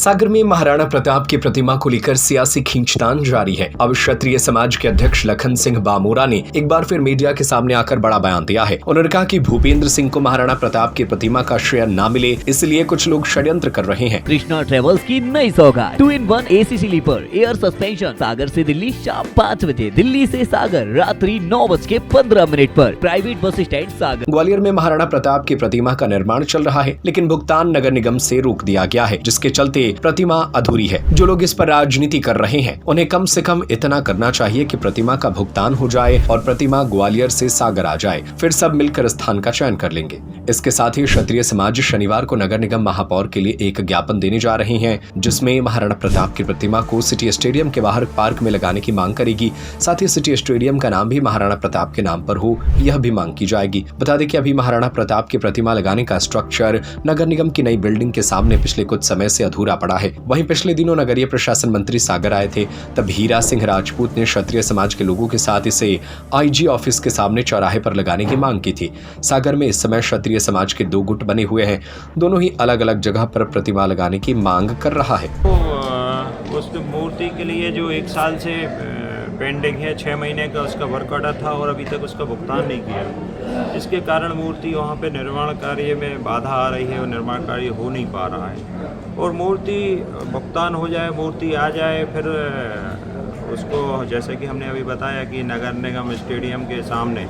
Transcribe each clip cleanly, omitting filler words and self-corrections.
सागर में महाराणा प्रताप की प्रतिमा को लेकर सियासी खींचतान जारी है। अब क्षत्रिय समाज के अध्यक्ष लखन सिंह बामोरा ने एक बार फिर मीडिया के सामने आकर बड़ा बयान दिया है। उन्होंने कहा कि भूपेंद्र सिंह को महाराणा प्रताप की प्रतिमा का श्रेय न मिले, इसलिए कुछ लोग षड्यंत्र कर रहे हैं। कृष्णा ट्रेवल्स की नई सौगात 2-in-1 AC sleeper air suspension Sagar से दिल्ली शाम 5 बजे, दिल्ली से सागर रात्रि 9:15 पर। प्राइवेट बस स्टैंड सागर। ग्वालियर में महाराणा प्रताप की प्रतिमा का निर्माण चल रहा है, लेकिन भुगतान नगर निगम से रोक दिया गया है, जिसके चलते प्रतिमा अधूरी है। जो लोग इस पर राजनीति कर रहे हैं, उन्हें कम से कम इतना करना चाहिए कि प्रतिमा का भुगतान हो जाए और प्रतिमा ग्वालियर से सागर आ जाए, फिर सब मिलकर स्थान का चयन कर लेंगे। इसके साथ ही क्षत्रिय समाज शनिवार को नगर निगम महापौर के लिए एक ज्ञापन देने जा रहे हैं, जिसमें महाराणा प्रताप की प्रतिमा को सिटी स्टेडियम के बाहर पार्क में लगाने की मांग करेगी। साथ ही सिटी स्टेडियम का नाम भी महाराणा प्रताप के नाम पर हो, यह भी मांग की जाएगी। बता दें कि अभी महाराणा प्रताप की प्रतिमा लगाने का स्ट्रक्चर नगर निगम की नई बिल्डिंग के सामने पिछले कुछ समय से अधूरा पड़ा है। वहीं पिछले दिनों नगरीय प्रशासन मंत्री सागर आए थे, तब हीरा सिंह राजपूत ने क्षत्रिय समाज के लोगों के साथ इसे IG ऑफिस के सामने चौराहे पर लगाने की मांग की थी। सागर में इस समय क्षत्रिय समाज के 2 गुट बने हुए हैं, दोनों ही अलग अलग जगह पर प्रतिमा लगाने की मांग कर रहा है। उस मूर्ति के लिए जो 1 साल से पेंडिंग है, 6 महीने का उसका वर्क ऑर्डर था और अभी तक उसका भुगतान नहीं किया, जिसके कारण मूर्ति वहाँ पे निर्माण कार्य में बाधा आ रही है और निर्माण कार्य हो नहीं पा रहा है। और मूर्ति भुगतान हो जाए, मूर्ति आ जाए, फिर उसको जैसे कि हमने अभी बताया कि नगर निगम स्टेडियम के सामने,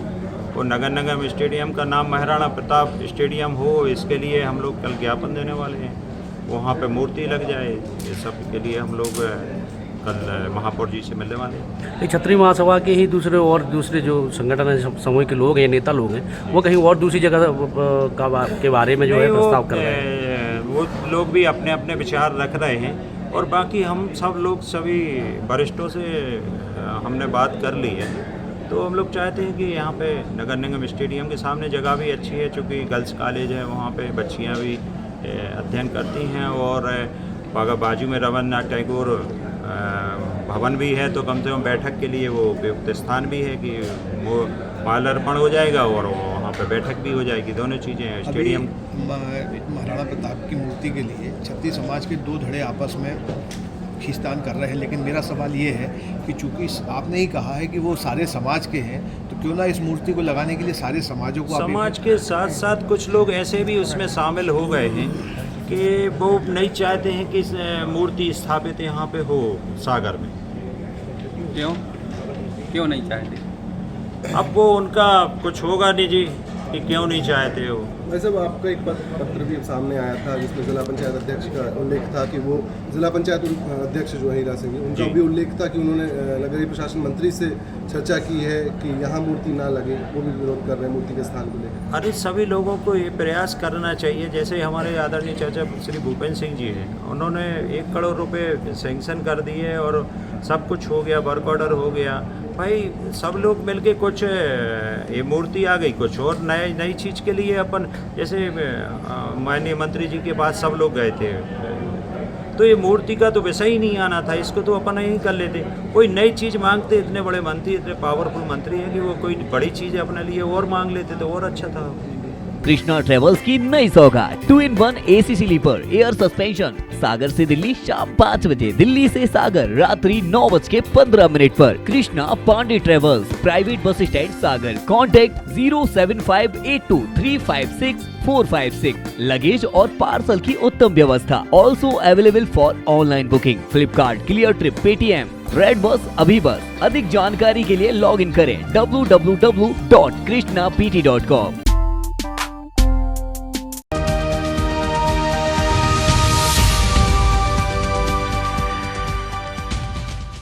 और नगर निगम स्टेडियम का नाम महाराणा प्रताप स्टेडियम हो, इसके लिए हम लोग कल ज्ञापन देने वाले हैं। वहाँ पे मूर्ति लग जाए, ये सब के लिए हम लोग कल महापौर जी से मिलने वाले हैं। क्षत्रिय महासभा के ही दूसरे जो संगठन समूह के लोग हैं, नेता लोग हैं, वो कहीं और दूसरी जगह के बारे में जो है प्रस्ताव कर रहे हैं। वो लोग भी अपने अपने विचार रख रहे हैं और बाकी हम सब लोग सभी वरिष्ठों से हमने बात कर ली है। तो हम लोग चाहते हैं कि यहाँ पे नगर निगम स्टेडियम के सामने जगह भी अच्छी है, चूँकि गर्ल्स कॉलेज है, वहाँ पे बच्चियाँ भी अध्ययन करती हैं और बाजू में रवींद्रनाथ टैगोर भवन भी है, तो कम से कम बैठक के लिए वो उपयुक्त स्थान भी है कि वो माल्यार्पण हो जाएगा और वहाँ पे बैठक भी हो जाएगी, दोनों चीज़ें हैं। स्टेडियम महाराणा प्रताप की मूर्ति के लिए क्षत्रिय समाज के 2 धड़े आपस में खींचतान कर रहे हैं, लेकिन मेरा सवाल ये है कि चूंकि आपने ही कहा है कि वो सारे समाज के हैं, तो क्यों ना इस मूर्ति को लगाने के लिए सारे समाजों को, समाज के साथ साथ कुछ लोग ऐसे भी उसमें शामिल हो गए हैं कि वो नहीं चाहते हैं कि मूर्ति स्थापित यहाँ पे हो सागर में। क्यों नहीं चाहते? अब वो उनका कुछ होगा नहीं जी कि क्यों नहीं चाहते हो। वैसे आपका एक पत्र भी सामने आया था, जिसमें जिला पंचायत अध्यक्ष का उल्लेख था कि वो जिला पंचायत अध्यक्ष जो है हीरा सिंह, उनका भी उल्लेख था कि उन्होंने नगरीय प्रशासन मंत्री से चर्चा की है कि यहाँ मूर्ति ना लगे, वो भी विरोध कर रहे हैं मूर्ति के स्थान को लेकर। अरे सभी लोगों को ये प्रयास करना चाहिए। जैसे हमारे आदरणीय चाचा श्री भूपेंद्र सिंह जी हैं, उन्होंने 1 करोड़ रुपये सेंक्शन कर दिए और सब कुछ हो गया, वर्क ऑर्डर हो गया। भाई सब लोग मिलके कुछ ये मूर्ति आ गई, कुछ और नई चीज़ के लिए अपन, जैसे माननीय मंत्री जी के पास सब लोग गए थे, तो ये मूर्ति का तो विषय ही नहीं आना था, इसको तो अपन यही कर लेते। कोई नई चीज़ मांगते, इतने बड़े मंत्री, इतने पावरफुल मंत्री हैं कि वो कोई बड़ी चीज़ अपने लिए और मांग लेते तो और अच्छा था। कृष्णा ट्रेवल्स की नई सौगात 2-in-1 AC sleeper air suspension Sagar से दिल्ली शाम 5 बजे, दिल्ली से सागर रात्रि 9:15 पर। Krishna Pandey travels, private bus stand Sagar. Contact 07582356456। Luggage और पार्सल की उत्तम व्यवस्था also available for online booking. Flipkart, Cleartrip, Paytm, redBus, अभी बस। अधिक जानकारी के लिए लॉग इन करें www.krishnapt.com।